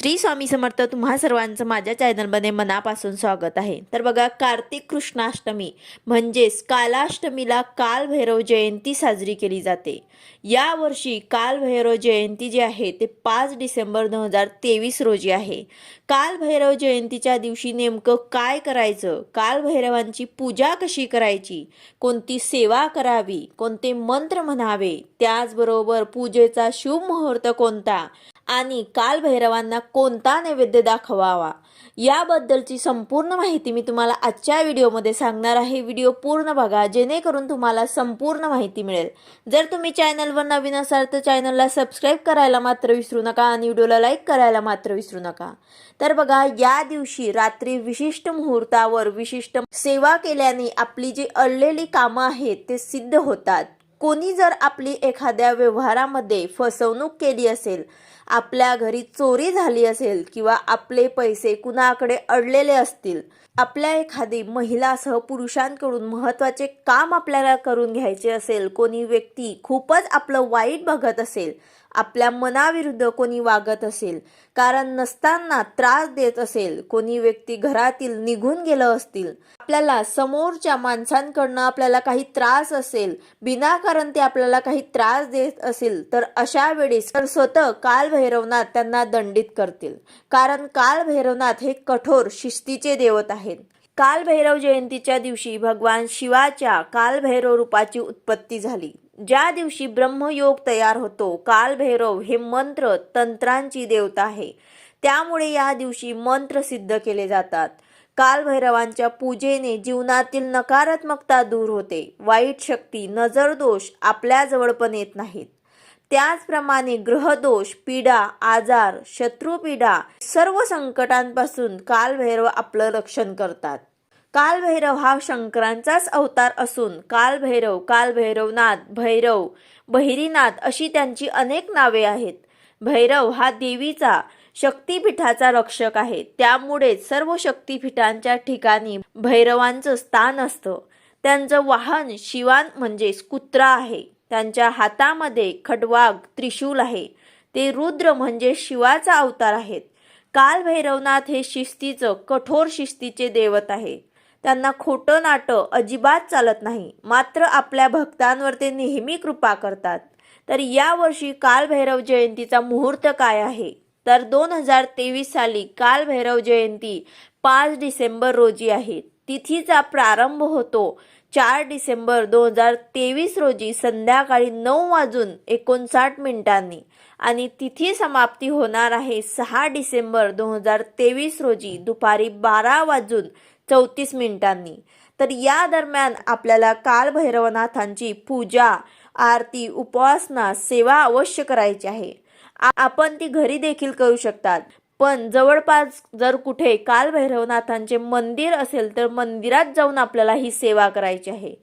श्री स्वामी समर्थ. तुम्हा सर्वांचं माझ्या चॅनलमध्ये मनापासून स्वागत आहे. तर बघा, कार्तिक कृष्णाष्टमी म्हणजेच कालाष्टमीला कालभैरव जयंती साजरी केली जाते. यावर्षी कालभैरव जयंती जी आहे ते 5 डिसेंबर 2023 रोजी आहे. कालभैरव जयंतीच्या दिवशी नेमकं काय करायचं, कालभैरवांची पूजा कशी करायची, कोणती सेवा करावी, कोणते मंत्र म्हणावे, त्याचबरोबर पूजेचा शुभ मुहूर्त कोणता आणि कालभैरवांना कोणता नैवेद्य दाखवावा, याबद्दलची संपूर्ण माहिती मी तुम्हाला आजच्या व्हिडिओमध्ये सांगणार आहे. व्हिडिओ पूर्ण बघा जेणेकरून तुम्हाला संपूर्ण माहिती मिळेल. जर तुम्ही चॅनलवर नवीन असाल तर चॅनलला सबस्क्राईब करायला मात्र विसरू नका आणि व्हिडिओला लाईक करायला मात्र विसरू नका. तर बघा, या दिवशी रात्री विशिष्ट मुहूर्तावर विशिष्ट सेवा केल्याने आपली जी अडलेली कामं आहेत ते सिद्ध होतात. कोणी जर आपली एखाद्या व्यवहारामध्ये फसवणूक केली असेल, आपल्या घरी चोरी झाली असेल किंवा आपले पैसे कुणाकडे अडलेले असतील, आपल्या एखादी महिलासह पुरुषांकडून महत्त्वाचे काम आपल्याला करून घ्यायचे असेल, कोणी व्यक्ती खूपच आपलं वाईट बघत असेल, आपल्या मनाविरुद्ध कोणी वागत असेल, कारण नसताना त्रास देत असेल, कोणी व्यक्ती घरातील निघून गेलं असतील, आपल्याला समोरच्या माणसांकडनं आपल्याला काही त्रास असेल, विनाकारण ते आपल्याला काही त्रास देत असेल, तर अशा वेळेस तर स्वतः कालभैरवनाथ त्यांना दंडित करतील. कारण कालभैरवनाथ हे कठोर शिस्तीचे देवत आहेत. कालभैरव जयंतीच्या दिवशी भगवान शिवाच्या कालभैरव रूपाची उत्पत्ती झाली. ज्या दिवशी ब्रह्मयोग तयार होतो, कालभैरव हे मंत्र तंत्रांची देवता आहे. त्यामुळे या दिवशी मंत्र सिद्ध केले जातात. कालभैरवांच्या पूजेने जीवनातील नकारात्मकता दूर होते. वाईट शक्ती, नजरदोष आपल्याजवळ पण येत नाहीत. त्याचप्रमाणे ग्रहदोष, पीडा, आजार, शत्रुपीडा, सर्व संकटांपासून कालभैरव आपलं रक्षण करतात. कालभैरव हा शंकरांचाच अवतार असून कालभैरव, कालभैरवनाथ, भैरव, बहिरीनाथ अशी त्यांची अनेक नावे आहेत. भैरव हा देवीचा शक्तिपीठाचा रक्षक आहे. त्यामुळे सर्व शक्तिपीठांच्या ठिकाणी भैरवांचं स्थान असतं. त्यांचं वाहन शिवान म्हणजेच कुत्रा आहे. त्यांच्या हातामध्ये खड्वाग त्रिशूल आहे. ते रुद्र म्हणजे शिवाचा अवतार आहेत. कालभैरवनाथ हे शिस्तीचं, कठोर शिस्तीचे देवत आहे. त्यांना खोटं नाटं अजिबात चालत नाही. मात्र आपल्या भक्तांवर ते नेहमी कृपा करतात. तर यावर्षी कालभैरव जयंतीचा मुहूर्त काय आहे, तर 2023 साली कालभैरव जयंती 5 डिसेंबर रोजी आहे. तिथीचा प्रारंभ होतो 4 डिसेंबर 2023 रोजी संध्याकाळी 9:59 आणि तिथी समाप्ती होणार आहे 6 डिसेंबर 2023 रोजी दुपारी 12:34. तर या दरम्यान आपल्याला कालभैरवनाथांची पूजा, आरती, उपासना, सेवा अवश्य करायची आहे. आपण ती घरी देखील करू शकतात. पण जवळपास जर कुठे कालभैरवनाथांचे मंदिर असेल तर मंदिरात जाऊन आपल्याला ही सेवा करायची आहे.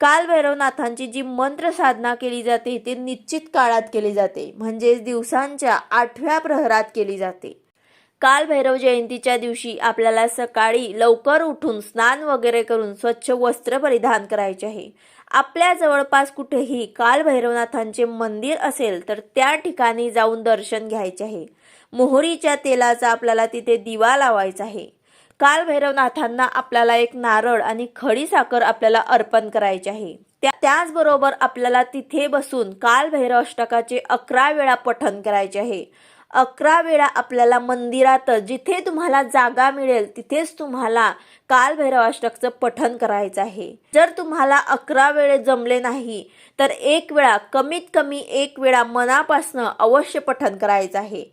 कालभैरवनाथांची जी मंत्र साधना केली जाते ते निश्चित काळात केली जाते, म्हणजेच दिवसांच्या 8व्या प्रहरात केली जाते. कालभैरव जयंतीच्या दिवशी आपल्याला सकाळी लवकर उठून स्नान वगैरे करून स्वच्छ वस्त्र परिधान करायचे आहे. आपल्या जवळपास कुठेही कालभैरवनाथांचे मंदिर असेल तर त्या ठिकाणी जाऊन दर्शन घ्यायचे आहे. मोहरीच्या तेलाचा आपल्याला तिथे दिवा लावायचा आहे. कालभैरवनाथांना आपल्याला एक नारळ आणि खडी साखर आपल्याला अर्पण करायचे आहे. त्याचबरोबर आपल्याला तिथे बसून कालभैरव अष्टकाचे 11 वेळा पठण करायचे आहे. 11 वेळा आपल्याला मंदिरात जिथे तुम्हाला जागा मिळेल तिथेच तुम्हाला कालभैरव अष्टकचं पठण करायचं आहे. जर तुम्हाला 11 वेळे जमले नाही तर एक वेळा, कमीत कमी एक वेळा मनापासनं अवश्य पठण करायचं आहे.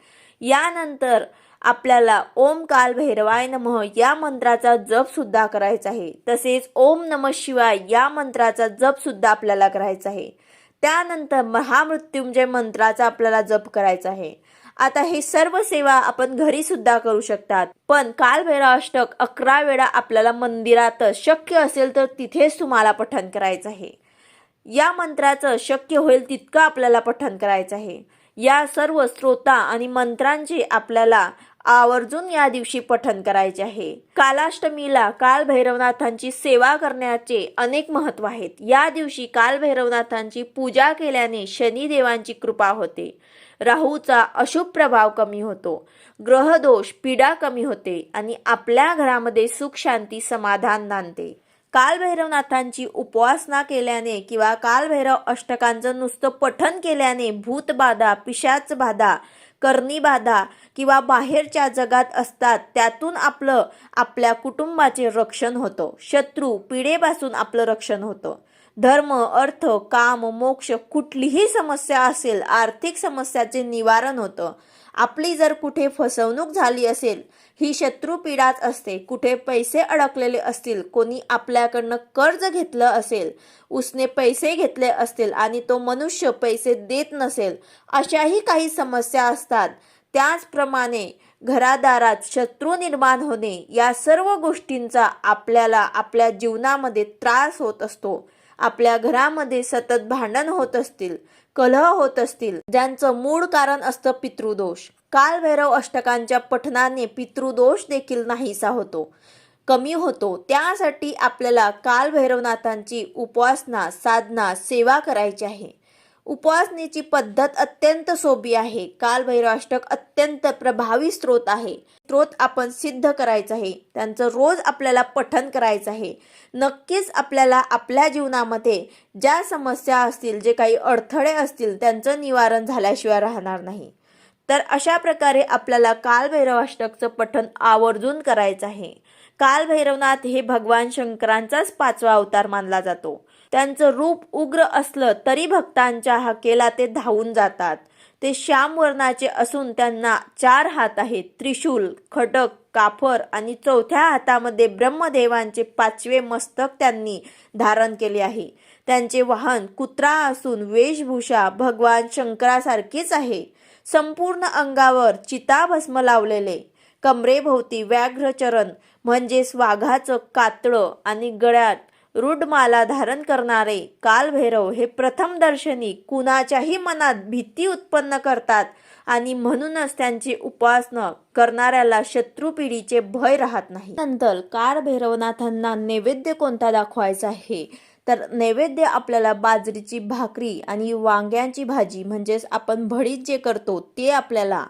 यानंतर आपल्याला ओम कालभैरवाय नमः या मंत्राचा जप सुद्धा करायचा आहे. तसेच ओम नमः शिवाय या मंत्राचा जप सुद्धा आपल्याला करायचा आहे. त्यानंतर महामृत्युंजय मंत्राचा आपल्याला जप करायचा आहे. आता हे सर्व सेवा आपण घरी सुद्धा करू शकतात. पण कालभैरव अष्टक 11 वेळा आपल्याला मंदिरात शक्य असेल तर तिथेच तुम्हाला पठण करायचं आहे. या मंत्राचं शक्य होईल तितकं आपल्याला पठण करायचं आहे. या सर्व स्तोत्र आणि मंत्रांचे आपल्याला आवर्जून या दिवशी पठण करायचे आहे. कालाष्टमीला कालभैरवनाथांची सेवा करण्याचे अनेक महत्त्व आहेत. या दिवशी कालभैरवनाथांची पूजा केल्याने शनिदेवांची कृपा होते. राहूचा अशुभ प्रभाव कमी होतो, ग्रहदोष पीडा कमी होते आणि आपल्या घरामध्ये सुख शांती समाधान नांदते. कालभैरवनाथांची उपासना केल्याने किंवा कालभैरव अष्टकांचं नुसतं पठण केल्याने भूतबाधा, पिशाच बाधा, करणी बाधा किंवा बाहेरच्या जगात असतात त्यातून आपल्या कुटुंबाचे रक्षण होतं. शत्रू पीडेपासून आपलं रक्षण होतं. धर्म, अर्थ, काम, मोक्ष कुठलीही समस्या असेल, आर्थिक समस्याचे निवारण होतं. आपली जर कुठे फसवणूक झाली असेल, ही शत्रू पीडाच असते. कुठे पैसे अडकलेले असतील, कोणी आपल्याकडनं कर्ज घेतलं असेल, उसने पैसे घेतले असतील आणि तो मनुष्य पैसे देत नसेल, अशाही काही समस्या असतात. त्याचप्रमाणे घरादारात शत्रू निर्माण होणे, या सर्व गोष्टींचा आपल्याला आपल्या जीवनामध्ये त्रास होत असतो. आपल्या घरामध्ये सतत भांडण होत असतील, कलह होत असतील, ज्यांचं मूळ कारण असतं पितृदोष. कालभैरव अष्टकांच्या पठणाने पितृदोष देखील नाहीसा होतो, कमी होतो. त्यासाठी आपल्याला कालभैरवनाथांची उपासना, साधना, सेवा करायची आहे. उपासनेची पद्धत अत्यंत सोपी आहे. कालभैरव अष्टक अत्यंत प्रभावी स्त्रोत आहे. स्त्रोत आपण सिद्ध करायचं आहे. त्यांचं रोज आपल्याला पठण करायचं आहे. नक्कीच आपल्याला आपल्या जीवनामध्ये ज्या समस्या असतील, जे काही अडथळे असतील, त्यांचं निवारण झाल्याशिवाय राहणार नाही. तर अशा प्रकारे आपल्याला कालभैरव अष्टकचं पठण आवर्जून करायचं आहे. कालभैरवनाथ हे भगवान शंकरांचाच 5वा अवतार मानला जातो. त्यांचं रूप उग्र असलं तरी भक्तांच्या हाकेला ते धावून जातात. ते श्याम वर्णाचे असून त्यांना 4 हात आहेत. त्रिशूल, खडक, काफर आणि 4थ्या हातामध्ये ब्रह्मदेवांचे 5वे मस्तक त्यांनी धारण केले आहे. त्यांचे वाहन कुत्रा असून वेशभूषा भगवान शंकरासारखीच आहे. संपूर्ण अंगावर चिताभस्म लावलेले, कमरेभोवती व्याघ्रचरण म्हणजेच वाघाचं कातळं आणि गळ्यात रुडमाला धारण करणारे कालभैरव हे प्रथम दर्शनी कुणाच्याही मनात भीती उत्पन्न करतात आणि म्हणूनच त्यांची उपासना करणाऱ्याला शत्रुपीडीचे भय राहत नाही. नंतर कालभैरवनाथांना नैवेद्य कोणता दाखवायचा आहे, तर नैवेद्य आपल्याला बाजरीची भाकरी आणि वांग्यांची भाजी म्हणजेच आपण भडीत जे करतो ते आपल्याला,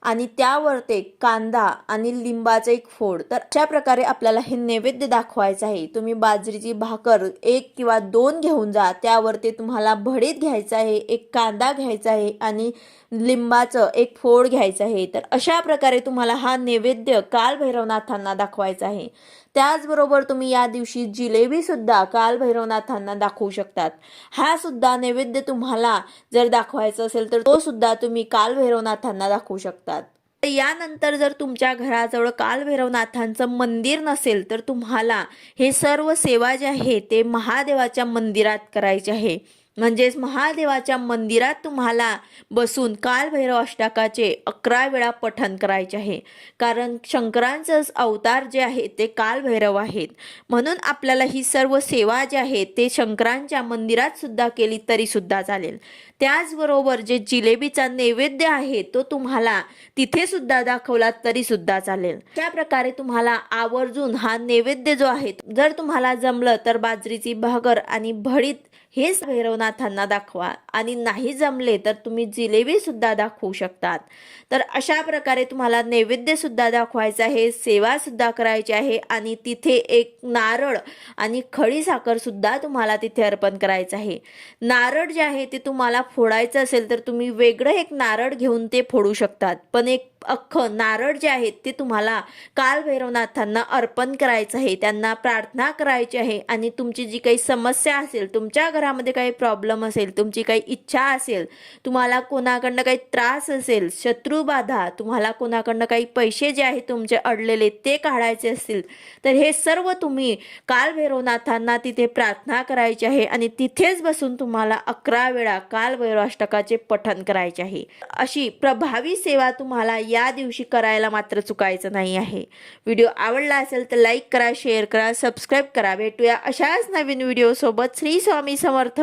आणि त्यावर ते कांदा आणि लिंबाचे एक फोड. तर अशा प्रकारे आपल्याला हे नैवेद्य दाखवायचं आहे. तुम्ही बाजरीची भाकर 1 किंवा 2 घेऊन जा, त्यावर ते तुम्हाला भडीत घ्यायचं आहे, एक कांदा घ्यायचा आहे आणि लिंबाचं एक फोड घ्यायचं आहे. तर अशा प्रकारे तुम्हाला हा नैवेद्य कालभैरवनाथांना दाखवायचा आहे. त्याचबरोबर तुम्ही या दिवशी जिलेबी सुद्धा कालभैरवनाथांना दाखवू शकतात. हा सुद्धा नैवेद्य तुम्हाला जर दाखवायचा असेल तर तो सुद्धा तुम्ही कालभैरवनाथांना दाखवू शकतात. यानंतर जर तुमच्या घराजवळ कालभैरवनाथांचं मंदिर नसेल तर तुम्हाला हे सर्व सेवा जे आहे ते महादेवाच्या मंदिरात करायचे आहे. म्हणजेच महादेवाच्या मंदिरात तुम्हाला बसून कालभैरव अष्टकाचे 11 वेळा पठण करायचे आहे. कारण शंकरांचं अवतार जे आहे ते कालभैरव आहेत, म्हणून आपल्याला ही सर्व सेवा जी आहे ते शंकरांच्या मंदिरात सुद्धा केली तरी सुद्धा चालेल. त्याचबरोबर जे जिलेबीचा नैवेद्य आहे तो तुम्हाला तिथे सुद्धा दाखवला तरी सुद्धा चालेल. त्या प्रकारे तुम्हाला आवर्जून हा नैवेद्य जो आहे, जर तुम्हाला जमलं तर बाजरीची भाकर आणि भडीत हेच भैरवनाथांना दाखवा, आणि नाही जमले तर तुम्ही जिलेबी सुद्धा दाखवू शकतात. तर अशा प्रकारे तुम्हाला नैवेद्य सुद्धा दाखवायचा आहे, सेवा सुद्धा करायची आहे आणि तिथे एक नारळ आणि खडी साखर सुद्धा तुम्हाला तिथे अर्पण करायचं आहे. नारळ जे आहे ते तुम्हाला फोडायचं असेल तर तुम्ही वेगळं एक नारळ घेऊन ते फोडू शकतात, पण एक अख्खं नारळ जे आहे ते तुम्हाला कालभैरवनाथांना अर्पण करायचं आहे, त्यांना प्रार्थना करायची आहे. आणि तुमची जी काही समस्या असेल, तुमच्या घरामध्ये काही प्रॉब्लेम असेल, तुमची काही इच्छा असेल, तुम्हाला कोणाकडनं काही त्रास असेल, शत्रुबाधा, तुम्हाला कोणाकडनं काही पैसे जे आहे तुमचे अडलेले ते काढायचे असतील, तर हे सर्व तुम्ही कालभैरवनाथांना तिथे प्रार्थना करायची आहे आणि तिथेच बसून तुम्हाला 11 वेळा कालभैरव अष्टकाचे पठण करायचे आहे. अशी प्रभावी सेवा तुम्हाला या दिवशी करायला मात्र चुकायचं नाही आहे. व्हिडिओ आवडला असेल तर लाईक करा, शेअर करा, सबस्क्राईब करा. भेटूया अशाच नवीन व्हिडिओ सोबत. श्री स्वामी समर्थ.